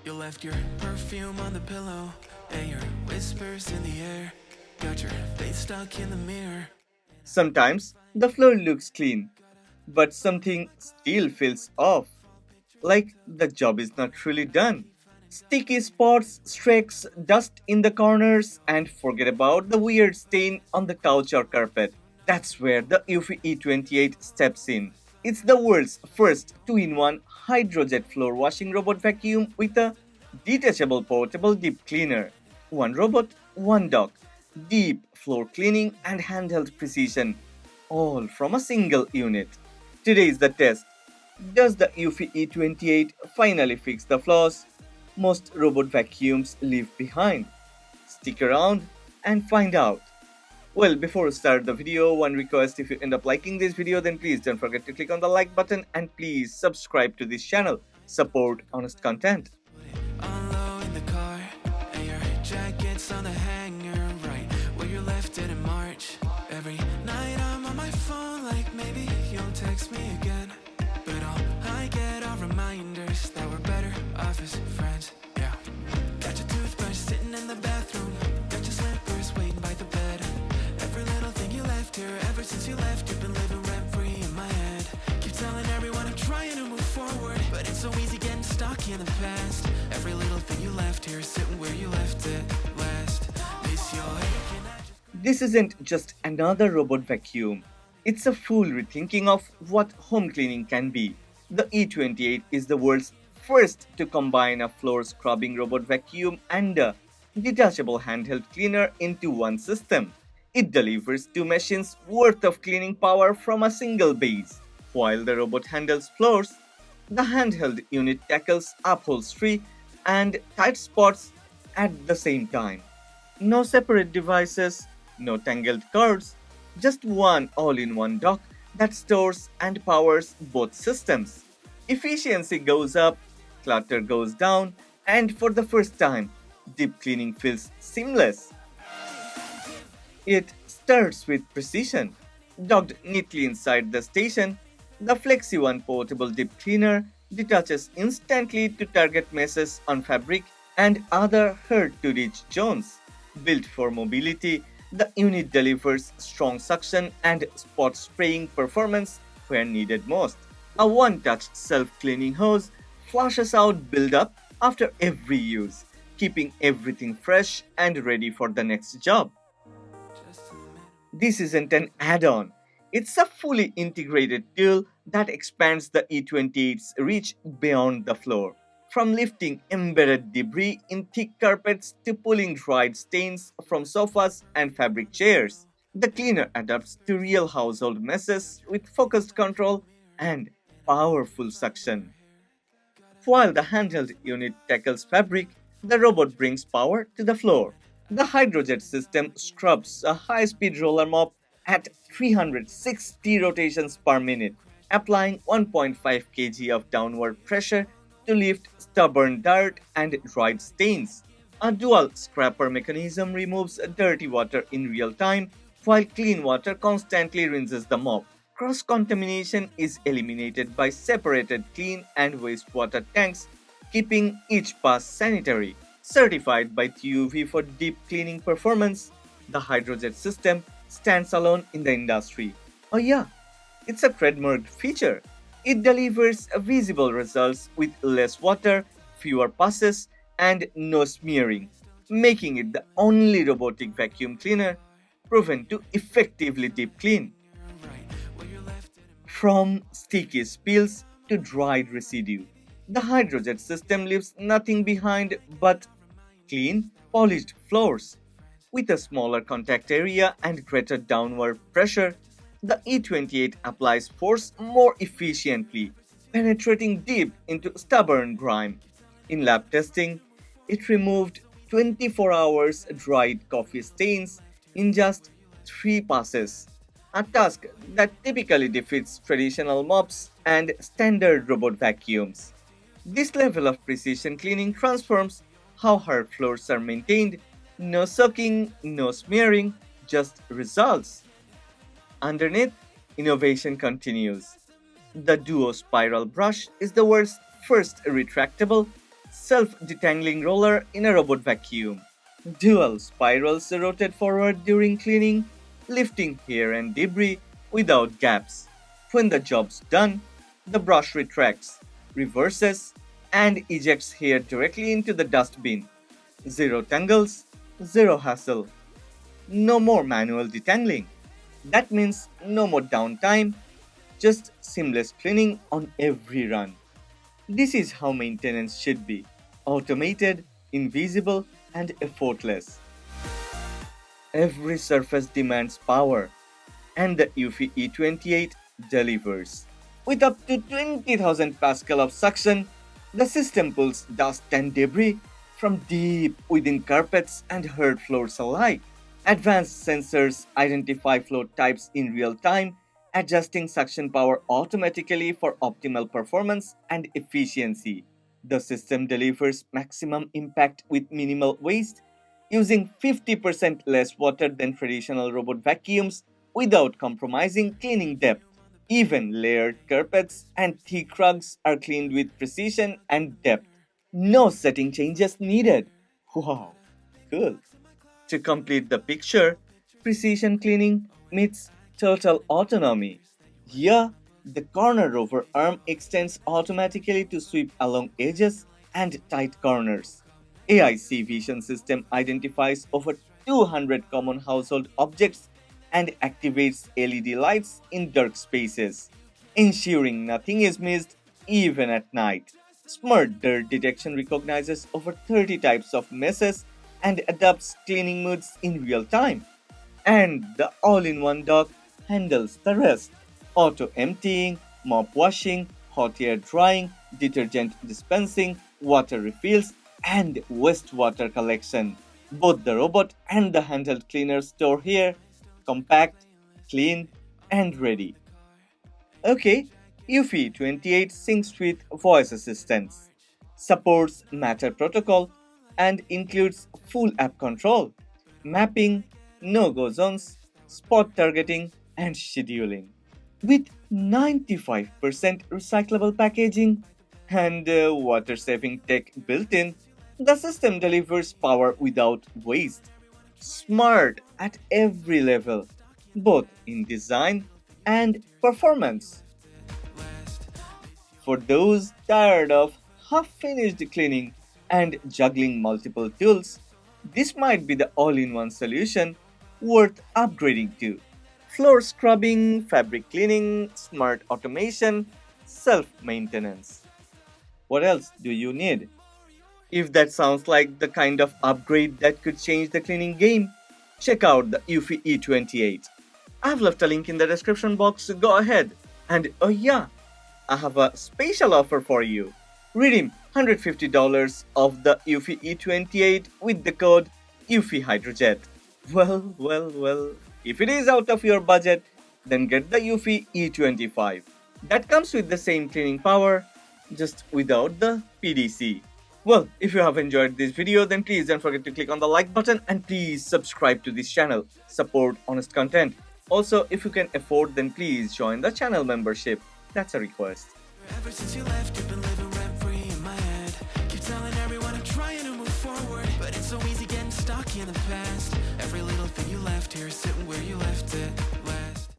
You left your perfume on the pillow and your whispers in the air. Got your face stuck in the mirror. Sometimes the floor looks clean, but something still feels off, like the job is not truly done. Sticky spots, streaks, dust in the corners, and forget about the weird stain on the couch or carpet. That's where the eufy E28 steps in. It's the world's first 2-in-1 HydroJet floor washing robot vacuum with a detachable portable deep cleaner. One robot, one dock, deep floor cleaning and handheld precision, all from a single unit. Today is the test. Does the eufy E28 finally fix the flaws most robot vacuums leave behind? Stick around and find out. Well, before we start the video, one request: if you end up liking this video, then please don't forget to click on the like button and please subscribe to this channel. Support honest content. On low in the car, and your jacket's on the hanger, right where you left it in March. Every night I'm on my phone, like maybe you'll text me again. But all I get are reminders that we're better off as friends. Yeah. Got your toothbrush sitting in the bathroom. Got your slippers waiting by the bed. Every little thing you left here, ever since you left, you've been living rent free in my head. Keep telling everyone I'm trying to move forward, but it's so easy getting stuck in the past. Every little thing you left here, sitting where you left it last. Miss your can I just This isn't just another robot vacuum. It's a full rethinking of what home cleaning can be. The E28 is the world's first to combine a floor scrubbing robot vacuum and a detachable handheld cleaner into one system. It delivers two machines worth of cleaning power from a single base. While the robot handles floors, the handheld unit tackles upholstery and tight spots at the same time. No separate devices, no tangled cords, just one all in one dock that stores and powers both systems. Efficiency goes up, clutter goes down, and for the first time, deep cleaning feels seamless. It starts with precision. Docked neatly inside the station, the FlexiOne portable deep cleaner detaches instantly to target messes on fabric and other hard to reach zones. Built for mobility, the unit delivers strong suction and spot spraying performance where needed most. A one touch self cleaning hose flushes out buildup after every use, keeping everything fresh and ready for the next job. just a minute. This isn't an add on, it's a fully integrated tool that expands the E28's reach beyond the floor. From lifting embedded debris in thick carpets to pulling dried stains from sofas and fabric chairs, the cleaner adapts to real household messes with focused control and powerful suction. While the handheld unit tackles fabric, the robot brings power to the floor. The HydroJet system scrubs a high speed roller mop at 360 rotations per minute, applying 1.5 kg of downward pressure to lift stubborn dirt and dried stains. A dual scraper mechanism removes dirty water in real time, while clean water constantly rinses the mop. Cross contamination is eliminated by separated clean and wastewater tanks, keeping each pass sanitary. Certified by TÜV for deep cleaning performance, the HydroJet system stands alone in the industry. Oh, yeah, it's a trademarked feature. It delivers visible results with less water, fewer passes, and no smearing, making it the only robotic vacuum cleaner proven to effectively deep clean. Right where you left it in From sticky spills to dried residue, the HydroJet system leaves nothing behind but clean, polished floors. With a smaller contact area and greater downward pressure, the E28 applies force more efficiently, penetrating deep into stubborn grime. In lab testing, it removed 24 hours dried coffee stains in just 3 passes, a task that typically defeats traditional mops and standard robot vacuums. This level of precision cleaning transforms how hard floors are maintained. No soaking, no smearing, just results. Underneath, innovation continues. The DuoSpiral brush is the world's first retractable, self-detangling roller in a robot vacuum, dual spirals rotate forward during cleaning, lifting hair and debris without gaps. When the job's done, the brush retracts, reverses, and ejects hair directly into the dustbin. Zero tangles, zero hassle. No more manual detangling. That means no more downtime, just seamless cleaning on every run. This is how maintenance should be: automated, invisible, and effortless. Every surface demands power, and the eufy E28 delivers. With up to 20,000 pascal of suction, the system pulls dust and debris from deep within carpets and hard floors alike. Advanced sensors identify flow types in real time, adjusting suction power automatically for optimal performance and efficiency. The system delivers maximum impact with minimal waste, using 50% less water than traditional robot vacuums without compromising cleaning depth. Even layered carpets and thick rugs are cleaned with precision and depth. No setting changes needed. Wow, cool. To complete the picture, precision cleaning meets total autonomy. Here, the corner rover arm extends automatically to sweep along edges and tight corners. AIC vision system identifies over 200 common household objects and activates LED lights in dark spaces, ensuring nothing is missed even at night. Smart dirt detection recognizes over 30 types of messes and adapts cleaning modes in real time. And the all in one dock handles the rest: auto emptying, mop washing, hot air drying, detergent dispensing, water refills, and wastewater collection. Both the robot and the handheld cleaner store here, compact, clean, and ready. Okay, eufy E28 syncs with voice assistants, supports Matter protocol, and includes full app control, mapping, no-go zones, spot targeting, and scheduling. With 95% recyclable packaging and water-saving tech built in, the system delivers power without waste. Smart at every level, both in design and performance. For those tired of half finished cleaning and juggling multiple tools, this might be the all in one solution worth upgrading to. Floor scrubbing, fabric cleaning, smart automation, self maintenance. What else do you need? If that sounds like the kind of upgrade that could change the cleaning game, check out the eufy E28. I've left a link in the description box, so go ahead. And oh yeah, I have a special offer for you. Redeem $150 of the eufy E28 with the code eufyhydrojet. Well, if it is out of your budget, then get the eufy E25. That comes with the same cleaning power, just without the PDC. Well, if you have enjoyed this video, then please don't forget to click on the like button and please subscribe to this channel. Support honest content. Also, if you can afford, then please join the channel membership. That's a request. Ever since you left, you've been living rent free in my head. Keep telling everyone I'm trying to move forward, but it's so easy getting stuck in the past. Every little thing you left here is sitting where you left it.